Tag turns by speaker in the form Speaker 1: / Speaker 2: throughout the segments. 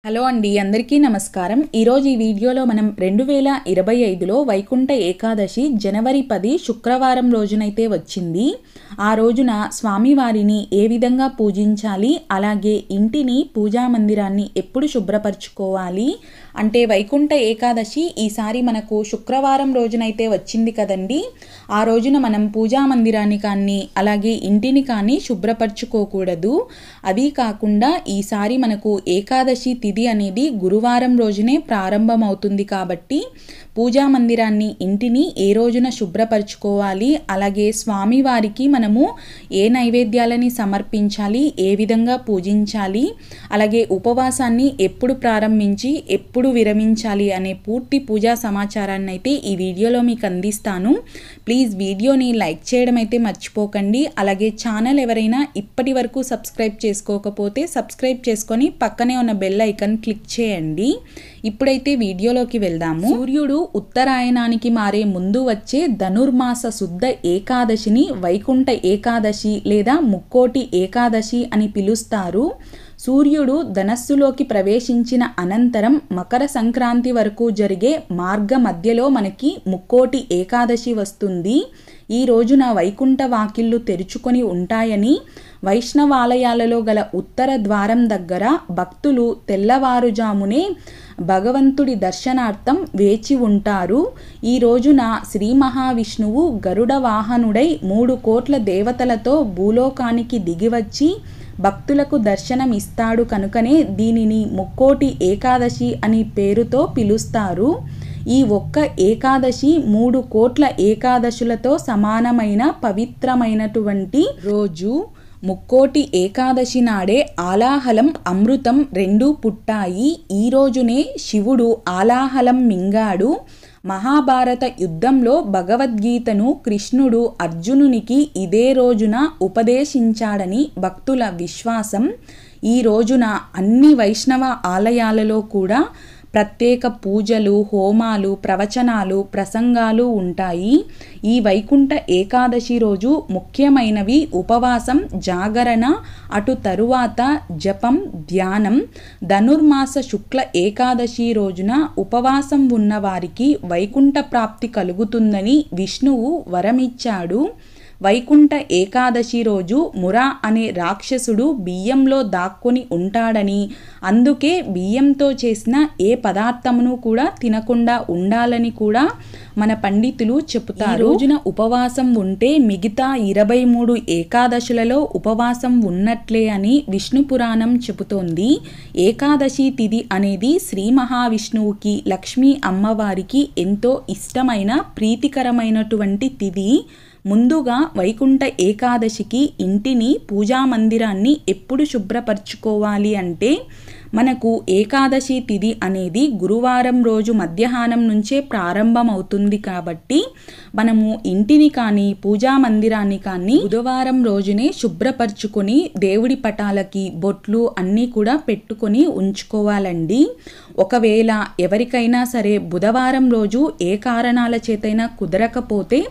Speaker 1: Hello అండి, అందరికీ నమస్కారం. ఈరోజు ఈ వీడియోలో మనం 2025లో వైకుంఠ ఏకాదశి జనవరి 10 శుక్రవారం రోజునైతే వచ్చింది. ఆ రోజున స్వామివారిని ఏ విధంగా పూజించాలి, అలాగే ఇంటిని పూజా మందిరాన్ని ఎప్పుడు శుభ్రపరచుకోవాలి అంటే వైకుంఠ ఏకాదశి ఈసారి మనకు శుక్రవారం రోజునైతే వచ్చింది కదండి. ఆ రోజున మనం పూజా మందిరాన్ని కానీ అలాగే ఇంటిని కానీ శుభ్రపరచుకోకూడదు. అది కాకుండా ఈసారి మనకు ఏకాదశి తిథి అనేది గురువారం రోజునే ప్రారంభమవుతుంది కాబట్టి పూజా మందిరాన్ని ఇంటిని ఏ రోజున శుభ్రపరచుకోవాలి, అలాగే స్వామివారికి మనము ఏ నైవేద్యాలని సమర్పించాలి, ఏ విధంగా పూజించాలి, అలాగే ఉపవాసాన్ని ఎప్పుడు ప్రారంభించి ఎప్పుడు విరమించాలి అనే పూర్తి పూజా సమాచారాన్ని అయితే ఈ వీడియోలో మీకు అందిస్తాను. ప్లీజ్ వీడియోని లైక్ చేయడం అయితే మర్చిపోకండి. అలాగే ఛానల్ ఎవరైనా ఇప్పటి వరకు సబ్స్క్రైబ్ చేసుకోకపోతే సబ్స్క్రైబ్ చేసుకొని పక్కనే ఉన్న బెల్ ఐకాన్ క్లిక్ చేయండి. ఇప్పుడైతే వీడియోలోకి వెళ్దాము. సూర్యుడు ఉత్తరాయణానికి మారే ముందు వచ్చే ధనుర్మాస శుద్ధ ఏకాదశిని వైకుంఠ ఏకాదశి లేదా ముక్కోటి ఏకాదశి అని పిలుస్తారు. సూర్యుడు ధనస్సులోకి ప్రవేశించిన అనంతరం మకర సంక్రాంతి వరకు జరిగే మార్గ మధ్యలో మనకి ముక్కోటి ఏకాదశి వస్తుంది. ఈ రోజున వైకుంఠ వాకిళ్ళు తెరుచుకొని ఉంటాయని వైష్ణవాలయాలలో గల ఉత్తర ద్వారం దగ్గర భక్తులు తెల్లవారుజామునే భగవంతుడి దర్శనార్థం వేచి ఉంటారు. ఈ రోజున శ్రీ మహావిష్ణువు గరుడ వాహనుడై 3 కోట్ల దేవతలతో భూలోకానికి దిగివచ్చి భక్తులకు దర్శనం ఇస్తాడు కనుకనే దీనిని ముక్కోటి ఏకాదశి అని పేరుతో పిలుస్తారు. ఈ ఒక్క ఏకాదశి 3 కోట్ల ఏకాదశులతో సమానమైన పవిత్రమైనటువంటి రోజు. ముక్కోటి ఏకాదశి నాడే ఆలాహలం అమృతం 2 పుట్టాయి. ఈ రోజునే శివుడు ఆలాహలం మింగాడు. మహాభారత యుద్ధంలో భగవద్గీతను కృష్ణుడు అర్జునునికి ఇదే రోజున ఉపదేశించాడని భక్తుల విశ్వాసం. ఈ రోజున అన్ని వైష్ణవ ఆలయాలలో కూడా ప్రత్యేక పూజలు, హోమాలు, ప్రవచనాలు, ప్రసంగాలు ఉంటాయి. ఈ వైకుంఠ ఏకాదశి రోజు ముఖ్యమైనవి ఉపవాసం, జాగరణ, అటు తరువాత జపం, ధ్యానం. ధనుర్మాస శుక్ల ఏకాదశి రోజున ఉపవాసం ఉన్న వారికి వైకుంఠ ప్రాప్తి కలుగుతుందని విష్ణువు వరమిచ్చాడు. వైకుంఠ ఏకాదశి రోజు మురా అనే రాక్షసుడు బియ్యంలో దాక్కొని ఉంటాడని, అందుకే బియ్యంతో చేసిన ఏ పదార్థమును కూడా తినకుండా ఉండాలని కూడా మన పండితులు చెబుతారు. ఈ రోజున ఉపవాసం ఉంటే మిగతా 23 ఏకాదశులలో ఉపవాసం ఉన్నట్లే అని విష్ణు పురాణం చెబుతోంది. ఏకాదశి తిథి అనేది శ్రీ మహావిష్ణువుకి, లక్ష్మీ అమ్మవారికి ఎంతో ఇష్టమైన ప్రీతికరమైనటువంటి తిథి. ముందుగా వైకుంఠ ఏకాదశికి ఇంటిని, పూజా మందిరాన్ని ఎప్పుడు శుభ్రపరచుకోవాలి అంటే మనకు ఏకాదశి తిథి అనేది గురువారం రోజు మధ్యాహ్నం నుంచే ప్రారంభమవుతుంది కాబట్టి మనము ఇంటిని కానీ పూజా మందిరాన్ని కానీ బుధవారం రోజునే శుభ్రపరచుకొని దేవుడి పటాలకి బొట్లు అన్నీ కూడా పెట్టుకొని ఉంచుకోవాలండి. ఒకవేళ ఎవరికైనా సరే బుధవారం రోజు ఏ కారణాల చేతైనా కుదరకపోతే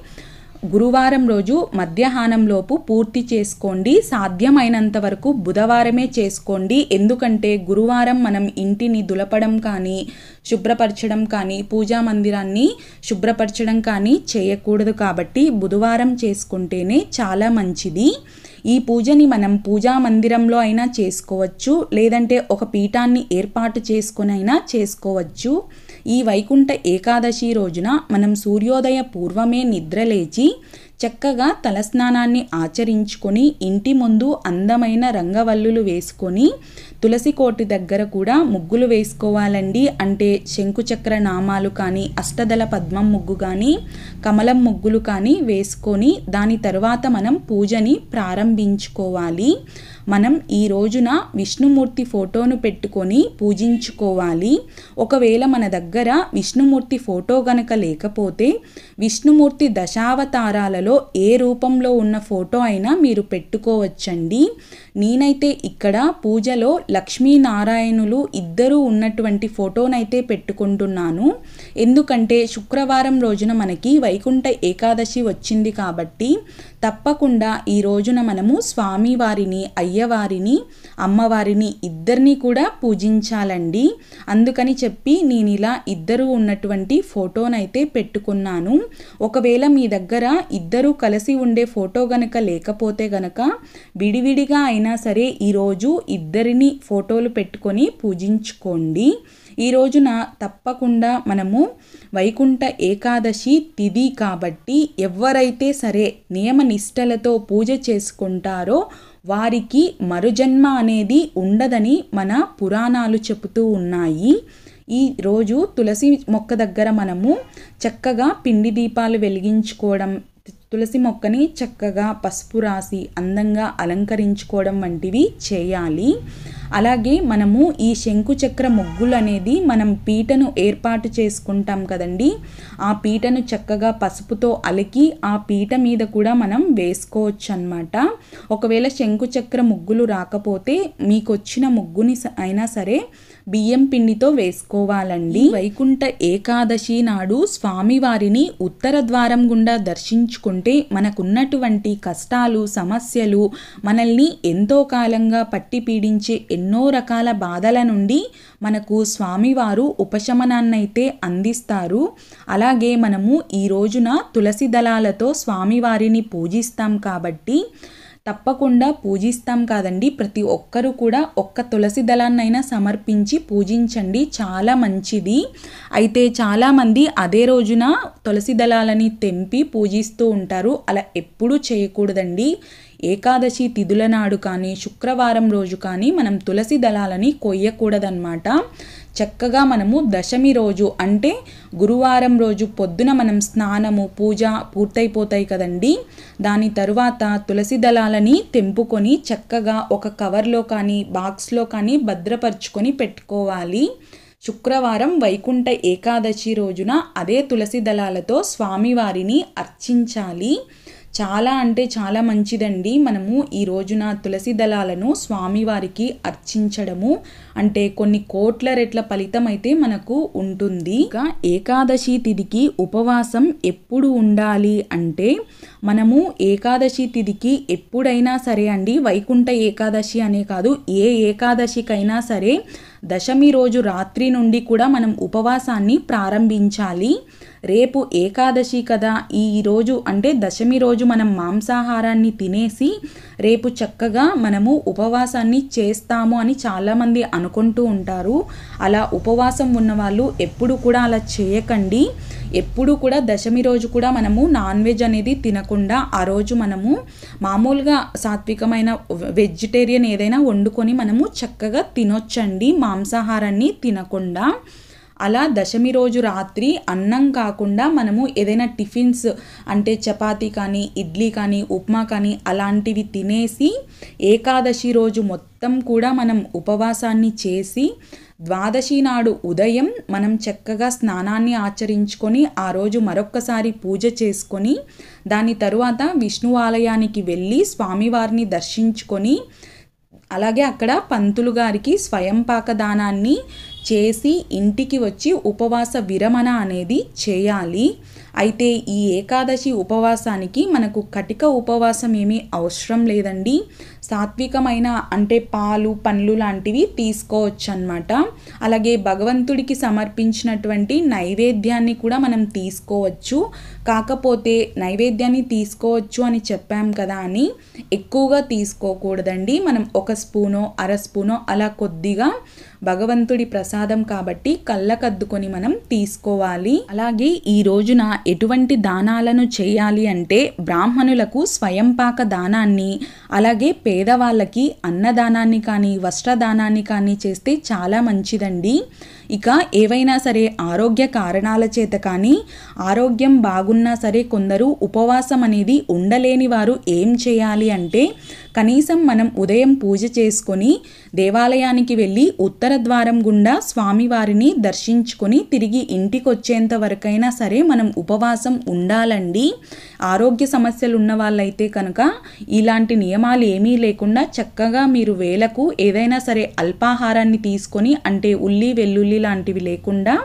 Speaker 1: గురువారం రోజు మధ్యాహ్నంలోపు పూర్తి చేసుకోండి. సాధ్యమైనంత వరకు బుధవారమే చేసుకోండి. ఎందుకంటే గురువారం మనం ఇంటిని దులపడం కానీ, శుభ్రపరచడం కానీ, పూజా మందిరాన్ని శుభ్రపరచడం కానీ చేయకూడదు కాబట్టి బుధవారం చేసుకుంటేనే చాలా మంచిది. ఈ పూజని మనం పూజా మందిరంలో అయినా చేసుకోవచ్చు, లేదంటే ఒక పీఠాన్ని ఏర్పాటు చేసుకొని అయినా చేసుకోవచ్చు. ఈ వైకుంఠ ఏకాదశి రోజున మనం సూర్యోదయ పూర్వమే నిద్రలేచి చక్కగా తలస్నానాన్ని ఆచరించుకొని ఇంటి ముందు అందమైన రంగవల్లులు వేసుకొని తులసి కోటి దగ్గర కూడా ముగ్గులు వేసుకోవాలండి. అంటే శంకుచక్ర నామాలు కానీ, అష్టదళ పద్మం ముగ్గు కానీ, కమలం ముగ్గులు కానీ వేసుకొని దాని తర్వాత మనం పూజని ప్రారంభించుకోవాలి. మనం ఈ రోజున విష్ణుమూర్తి ఫోటోను పెట్టుకొని పూజించుకోవాలి. ఒకవేళ మన దగ్గర విష్ణుమూర్తి ఫోటో గనక లేకపోతే విష్ణుమూర్తి దశావతారాలలో ఏ రూపంలో ఉన్న ఫోటో అయినా మీరు పెట్టుకోవచ్చండి. నేనైతే ఇక్కడ పూజలో లక్ష్మీనారాయణులు ఇద్దరూ ఉన్నటువంటి ఫోటోనైతే పెట్టుకుంటున్నాను. ఎందుకంటే శుక్రవారం రోజున మనకి వైకుంఠ ఏకాదశి వచ్చింది కాబట్టి తప్పకుండా ఈ రోజున మనము స్వామివారిని, అయ్యవారిని, అమ్మవారిని ఇద్దరిని కూడా పూజించాలండి. అందుకని చెప్పి నేను ఇలా ఇద్దరు ఉన్నటువంటి ఫోటోనైతే పెట్టుకున్నాను. ఒకవేళ మీ దగ్గర ఇద్దరు కలిసి ఉండే ఫోటో గనక లేకపోతే గనక విడివిడిగా అయినా సరే ఈరోజు ఇద్దరిని ఫోటోలు పెట్టుకొని పూజించుకోండి. ఈ రోజున తప్పకుండా మనము వైకుంఠ ఏకాదశి తిథి కాబట్టి ఎవరైతే సరే నియమనిష్టలతో పూజ చేసుకుంటారో వారికి మరుజన్మ అనేది ఉండదని మన పురాణాలు చెబుతూ ఉన్నాయి. ఈ రోజు తులసి మొక్క దగ్గర మనము చక్కగా పిండి దీపాలు వెలిగించుకోవడం, తులసి మొక్కని చక్కగా పసుపు రాసి అందంగా అలంకరించుకోవడం వంటివి చేయాలి. అలాగే మనము ఈ శంకుచక్ర ముగ్గులు అనేది మనం పీటను ఏర్పాటు చేసుకుంటాం కదండి, ఆ పీటను చక్కగా పసుపుతో అలికి ఆ పీట మీద కూడా మనం వేసుకోవచ్చు అన్నమాట. ఒకవేళ శంకుచక్ర ముగ్గులు రాకపోతే మీకు వచ్చిన ముగ్గుని అయినా సరే బియ్యం పిండితో వేసుకోవాలండి. వైకుంఠ ఏకాదశి నాడు స్వామివారిని ఉత్తర ద్వారం గుండా దర్శించుకుంటే మనకున్నటువంటి కష్టాలు, సమస్యలు, మనల్ని ఎంతో కాలంగా పట్టి పీడించే ఎన్నో రకాల బాధల నుండి మనకు స్వామివారు ఉపశమనాన్నైతే అందిస్తారు. అలాగే మనము ఈ రోజున తులసి దళాలతో స్వామివారిని పూజిస్తాం కాబట్టి తప్పకుండా పూజిస్తాం కాదండి, ప్రతి ఒక్కరూ కూడా ఒక్క తులసి దళాన్నైనా సమర్పించి పూజించండి, చాలా మంచిది. అయితే చాలామంది అదే రోజున తులసి దళాలని తెంపి పూజిస్తూ ఉంటారు. అలా ఎప్పుడూ చేయకూడదండి. ఏకాదశి తిథుల నాడు కానీ శుక్రవారం రోజు కానీ మనం తులసి దళాలని కొయ్యకూడదన్నమాట. చక్కగా మనము దశమి రోజు అంటే గురువారం రోజు పొద్దున మనం స్నానము, పూజ పూర్తయిపోతాయి కదండి. దాని తరువాత తులసి దళాలని తెంపుకొని చక్కగా ఒక కవర్లో కానీ బాక్స్లో కానీ భద్రపరుచుకొని పెట్టుకోవాలి. శుక్రవారం వైకుంఠ ఏకాదశి రోజున అదే తులసి దళాలతో స్వామివారిని అర్చించాలి. చాలా అంటే చాలా మంచిదండి. మనము ఈ రోజున తులసి దళాలను స్వామివారికి అర్చించడము అంటే కొన్ని కోట్ల రెట్ల ఫలితం అయితే మనకు ఉంటుంది. ఇంకా ఏకాదశి తిథికి ఉపవాసం ఎప్పుడు ఉండాలి అంటే మనము ఏకాదశి తిథికి ఎప్పుడైనా సరే అండి, వైకుంఠ ఏకాదశి అనే కాదు ఏ ఏకాదశికైనా సరే దశమి రోజు రాత్రి నుండి కూడా మనం ఉపవాసాన్ని ప్రారంభించాలి. రేపు ఏకాదశి కదా, ఈ రోజు అంటే దశమి రోజు మనం మాంసాహారాన్ని తినేసి రేపు చక్కగా మనము ఉపవాసాన్ని చేస్తాము అని చాలామంది అనుకుంటూ ఉంటారు. అలా ఉపవాసం ఉన్న వాళ్ళు ఎప్పుడు కూడా అలా చేయకండి. ఎప్పుడు కూడా దశమి రోజు కూడా మనము నాన్ వెజ్ అనేది తినకుండా ఆ రోజు మనము మామూలుగా సాత్వికమైన వెజిటేరియన్ ఏదైనా వండుకొని మనము చక్కగా తినొచ్చండి, మాంసాహారాన్ని తినకుండా. అలా దశమి రోజు రాత్రి అన్నం కాకుండా మనము ఏదైనా టిఫిన్స్ అంటే చపాతీ కానీ, ఇడ్లీ కానీ, ఉప్మా కానీ అలాంటివి తినేసి ఏకాదశి రోజు మొత్తం కూడా మనం ఉపవాసాన్ని చేసి ద్వాదశి నాడు ఉదయం మనం చక్కగా స్నానాన్ని ఆచరించుకొని ఆ రోజు మరొక్కసారి పూజ చేసుకొని దాని తరువాత విష్ణు ఆలయానికి వెళ్ళి స్వామివారిని దర్శించుకొని అలాగే అక్కడ పంతులు గారికి స్వయంపాక దానాన్ని చేసి ఇంటికి వచ్చి ఉపవాస విరమణ అనేది చేయాలి. అయితే ఈ ఏకాదశి ఉపవాసానికి మనకు కటిక ఉపవాసం ఏమీ అవసరం లేదండి. సాత్వికమైన అంటే పాలు, పండ్లు లాంటివి తీసుకోవచ్చు అన్నమాట. అలాగే భగవంతుడికి సమర్పించినటువంటి నైవేద్యాన్ని కూడా మనం తీసుకోవచ్చు. కాకపోతే నైవేద్యాన్ని తీసుకోవచ్చు అని చెప్పాం కదా అని ఎక్కువగా తీసుకోకూడదండి. మనం 1 స్పూనో 1/2 స్పూనో అలా కొద్దిగా భగవంతుడి ప్రసాదం కాబట్టి కళ్ళకద్దుకొని మనం తీసుకోవాలి. అలాగే ఈ రోజున ఎటువంటి దానాలను చేయాలి అంటే బ్రాహ్మణులకు స్వయంపాక దానాన్ని, అలాగే పేదవాళ్ళకి అన్నదానాన్ని కానీ వస్త్రదానాన్ని కానీ చేస్తే చాలా మంచిదండి. ఇక ఏవైనా సరే ఆరోగ్య కారణాల చేత కానీ ఆరోగ్యం బాగున్నా సరే కొందరు ఉపవాసం అనేది ఉండలేని వారు ఏం చేయాలి అంటే కనీసం మనం ఉదయం పూజ చేసుకొని దేవాలయానికి వెళ్ళి ఉత్తర ద్వారం గుండా స్వామివారిని దర్శించుకొని తిరిగి ఇంటికి వచ్చేంత వరకైనా సరే మనం ఉపవాసం ఉండాలండి. ఆరోగ్య సమస్యలు ఉన్న వాళ్ళైతే కనుక ఇలాంటి నియమాలు ఏమీ లేకుండా చక్కగా మీరు వేళకు ఏదైనా సరే అల్పాహారాన్ని తీసుకొని, అంటే ఉల్లి వెల్లుల్లి లాంటివి లేకుండా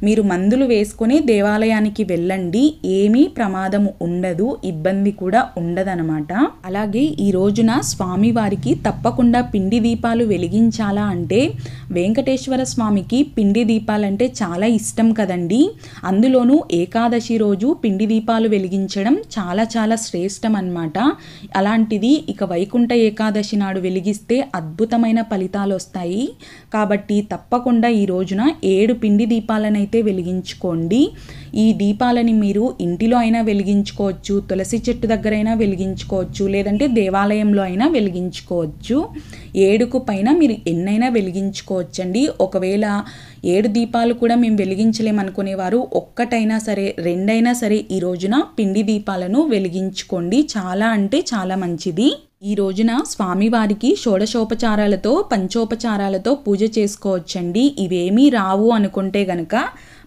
Speaker 1: మీరు మందులు వేసుకొని దేవాలయానికి వెళ్ళండి. ఏమీ ప్రమాదము ఉండదు, ఇబ్బంది కూడా ఉండదనమాట. అలాగే ఈ రోజున స్వామివారికి తప్పకుండా పిండి దీపాలు వెలిగించాలా అంటే, వెంకటేశ్వర స్వామికి పిండి దీపాలంటే చాలా ఇష్టం కదండి. అందులోనూ ఏకాదశి రోజు పిండి దీపాలు వెలిగించడం చాలా చాలా శ్రేష్టం అన్నమాట. అలాంటిది ఇక వైకుంఠ ఏకాదశి నాడు వెలిగిస్తే అద్భుతమైన ఫలితాలు వస్తాయి. కాబట్టి తప్పకుండా ఈ రోజున 7 పిండి దీపాలను అయితే వెలిగించుకోండి. ఈ దీపాలని మీరు ఇంటిలో అయినా వెలిగించుకోవచ్చు, తులసి చెట్టు దగ్గర అయినా వెలిగించుకోవచ్చు, లేదంటే దేవాలయంలో అయినా వెలిగించుకోవచ్చు. 7కు పైన మీరు ఎన్నైనా వెలిగించుకోవచ్చండి. ఒకవేళ 7 దీపాలు కూడా మేము వెలిగించలేమనుకునేవారు ఒక్కటైనా సరే, 2 అయినా సరే ఈ రోజున పిండి దీపాలను వెలిగించుకోండి. చాలా అంటే చాలా మంచిది. ఈ రోజున స్వామివారికి షోడశోపచారాలతో పంచోపచారాలతో పూజ చేసుకోవచ్చండి. ఇవేమీ రావు అనుకుంటే గనక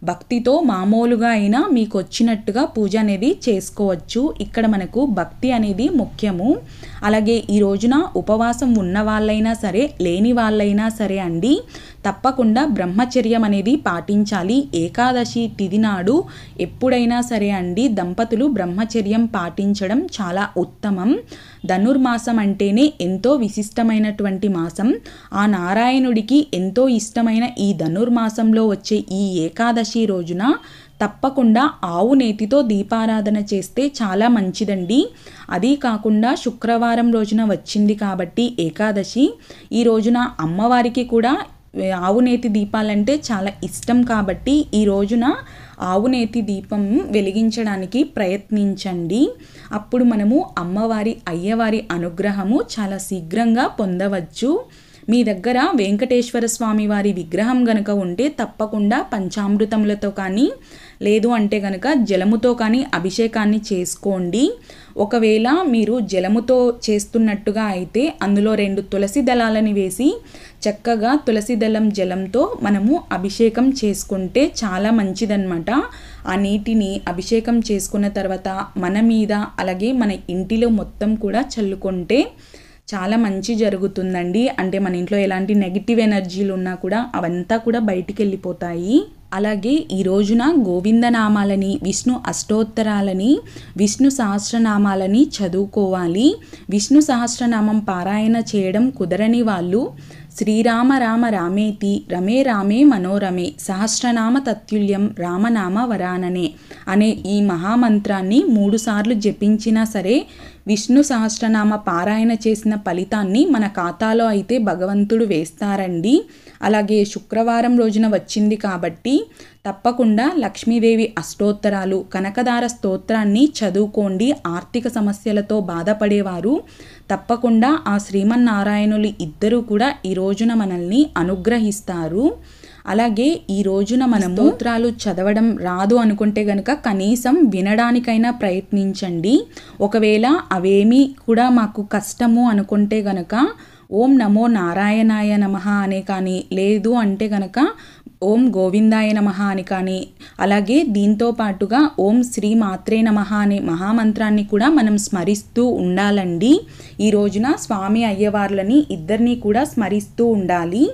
Speaker 1: భక్తితో మామూలుగా అయినా మీకు వచ్చినట్టుగా పూజ అనేది చేసుకోవచ్చు. ఇక్కడ మనకు భక్తి అనేది ముఖ్యము. అలాగే ఈ రోజున ఉపవాసం ఉన్న వాళ్ళైనా సరే, లేని వాళ్ళైనా సరే అండి, తప్పకుండా బ్రహ్మచర్యం అనేది పాటించాలి. ఏకాదశి తిథి నాడు ఎప్పుడైనా సరే అండి దంపతులు బ్రహ్మచర్యం పాటించడం చాలా ఉత్తమం. ధనుర్మాసం అంటేనే ఎంతో విశిష్టమైనటువంటి మాసం. ఆ నారాయణుడికి ఎంతో ఇష్టమైన ఈ ధనుర్మాసంలో వచ్చే ఈ ఏకాదశి రోజున తప్పకుండా ఆవు నేతితో దీపారాధన చేస్తే చాలా మంచిదండి. అదీ కాకుండా శుక్రవారం రోజున వచ్చింది కాబట్టి ఏకాదశి, ఈ రోజున అమ్మవారికి కూడా ఆవునేతి దీపాలంటే చాలా ఇష్టం కాబట్టి ఈ రోజున ఆవునేతి దీపం వెలిగించడానికి ప్రయత్నించండి. అప్పుడు మనము అమ్మవారి అయ్యవారి అనుగ్రహము చాలా శీఘ్రంగా పొందవచ్చు. మీ దగ్గర వెంకటేశ్వర స్వామి వారి విగ్రహం గనుక ఉంటే తప్పకుండా పంచామృతములతో కానీ, లేదు అంటే గనక జలముతో కానీ అభిషేకాన్ని చేసుకోండి. ఒకవేళ మీరు జలముతో చేస్తున్నట్టుగా అయితే అందులో 2 తులసి దళాలని వేసి చక్కగా తులసి దళం జలంతో మనము అభిషేకం చేసుకుంటే చాలా మంచిదన్నమాట. ఆ నీటిని అభిషేకం చేసుకున్న తర్వాత మన మీద అలాగే మన ఇంటిలో మొత్తం కూడా చల్లుకుంటే చాలా మంచి జరుగుతుందండి. అంటే మన ఇంట్లో ఎలాంటి నెగిటివ్ ఎనర్జీలు ఉన్నా కూడా అవంతా కూడా బయటికి వెళ్ళిపోతాయి. అలాగే ఈ రోజున గోవిందనామాలని, విష్ణు అష్టోత్తరాలని, విష్ణు సహస్రనామాలని చదువుకోవాలి. విష్ణు సహస్రనామం పారాయణ చేయడం కుదరని వాళ్ళు శ్రీరామ రామ రామేతి రమే రామే మనోరమే సహస్రనామ తత్తుల్యం రామనామ వరాననే అనే ఈ మహామంత్రాన్ని 3 సార్లు జపించినా సరే విష్ణు సహస్రనామ పారాయణ చేసిన ఫలితాన్ని మన ఖాతాలో అయితే భగవంతుడు వేస్తారండి. అలాగే శుక్రవారం రోజున వచ్చింది కాబట్టి తప్పకుండా లక్ష్మీదేవి అష్టోత్తరాలు, కనకదార స్తోత్రాన్ని చదువుకోండి. ఆర్థిక సమస్యలతో బాధపడేవారు తప్పకుండా ఆ శ్రీమన్నారాయణులు ఇద్దరు కూడా ఈ రోజున మనల్ని అనుగ్రహిస్తారు. అలాగే ఈ రోజున మనం స్తోత్రాలు చదవడం రాదు అనుకుంటే గనుక కనీసం వినడానికైనా ప్రయత్నించండి. ఒకవేళ అవేమీ కూడా మాకు కష్టము అనుకుంటే గనక ఓం నమో నారాయణాయ నమః అనే కానీ, లేదు అంటే గనక ఓం గోవిందాయ నమః అని కానీ, అలాగే దీంతో పాటుగా ఓం శ్రీ మాత్రే నమః అనే మహామంత్రాన్ని కూడా మనం స్మరిస్తూ ఉండాలండి. ఈ రోజున స్వామి అయ్యవార్లని ఇద్దరినీ కూడా స్మరిస్తూ ఉండాలి.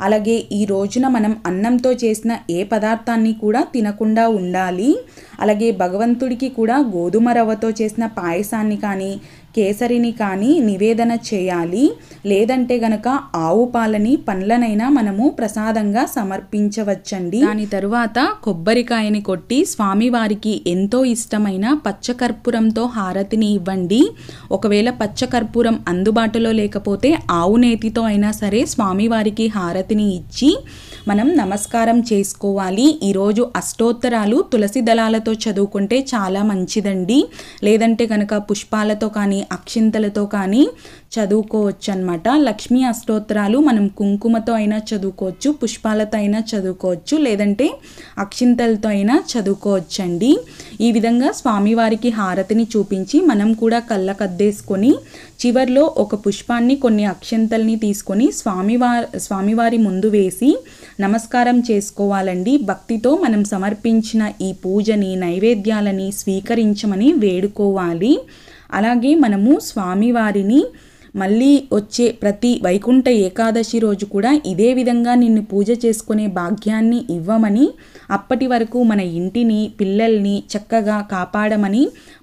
Speaker 1: అలాగే ఈ రోజున మనం అన్నంతో చేసిన ఏ పదార్థాన్ని కూడా తినకుండా ఉండాలి. అలాగే భగవంతుడికి కూడా గోధుమ రవ్వతో చేసిన పాయసాన్ని కానీ, కేసరిని కానీ నివేదన చేయాలి. లేదంటే గనక ఆవు పాలని, పండ్లనైనా మనము ప్రసాదంగా సమర్పించవచ్చండి. దాని తరువాత కొబ్బరికాయని కొట్టి స్వామివారికి ఎంతో ఇష్టమైన పచ్చకర్పూరంతో హారతిని ఇవ్వండి. ఒకవేళ పచ్చకర్పూరం అందుబాటులో లేకపోతే ఆవు నేతితో అయినా సరే స్వామివారికి హారతిని ఇచ్చి మనం నమస్కారం చేసుకోవాలి. ఈరోజు అష్టోత్తరాలు తులసి దళాలతో చదువుకుంటే చాలా మంచిదండి. లేదంటే కనుక పుష్పాలతో కానీ అక్షింతలతో కానీ చదువుకోవచ్చు అన్నమాట. లక్ష్మీ అష్టోత్తరాలు మనం కుంకుమతో అయినా చదువుకోవచ్చు, పుష్పాలతో అయినా చదువుకోవచ్చు, లేదంటే అక్షింతలతో అయినా చదువుకోవచ్చండి. ఈ విధంగా స్వామివారికి హారతిని చూపించి మనం కూడా కళ్ళకద్దేసుకొని చివర్లో ఒక పుష్పాన్ని కొన్ని అక్షింతల్ని తీసుకొని స్వామివారి ముందు వేసి నమస్కారం చేసుకోవాలండి. భక్తితో మనం సమర్పించిన ఈ పూజని నైవేద్యాలని స్వీకరించమని వేడుకోవాలి. అలాగే మనము స్వామివారిని మళ్ళీ వచ్చే ప్రతి వైకుంఠ ఏకాదశి రోజు కూడా ఇదే విధంగా నిన్ను పూజ చేసుకునే భాగ్యాన్ని ఇవ్వమని, అప్పటి వరకు మన ఇంటిని పిల్లల్ని చక్కగా కాపాడమని,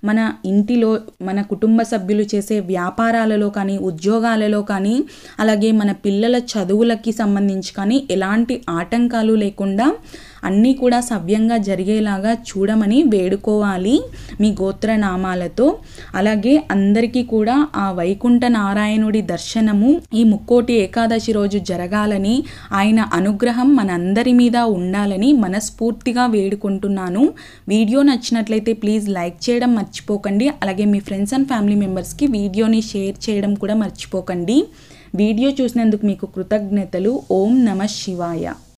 Speaker 1: మన ఇంటిలో మన కుటుంబ సభ్యులు చేసే వ్యాపారాలలో కానీ ఉద్యోగాలలో కానీ అలాగే మన పిల్లల చదువులకి సంబంధించి కానీ ఎలాంటి ఆటంకాలు లేకుండా అన్నీ కూడా సవ్యంగా జరిగేలాగా చూడమని వేడుకోవాలి మీ గోత్రనామాలతో. అలాగే అందరికీ కూడా ఆ వైకుంఠ నారాయణుడి దర్శనము ఈ ముక్కోటి ఏకాదశి రోజు జరగాలని, ఆయన అనుగ్రహం మనందరి మీద ఉండాలని మనస్ఫూర్తిగా వేడుకుంటున్నాను. వీడియో నచ్చినట్లయితే ప్లీజ్ లైక్ చేయడం మర్చిపోకండి. అలాగే మీ ఫ్రెండ్స్ అండ్ ఫ్యామిలీ మెంబర్స్కి వీడియోని షేర్ చేయడం కూడా మర్చిపోకండి. వీడియో చూసినందుకు మీకు కృతజ్ఞతలు. ఓం నమః శివాయ.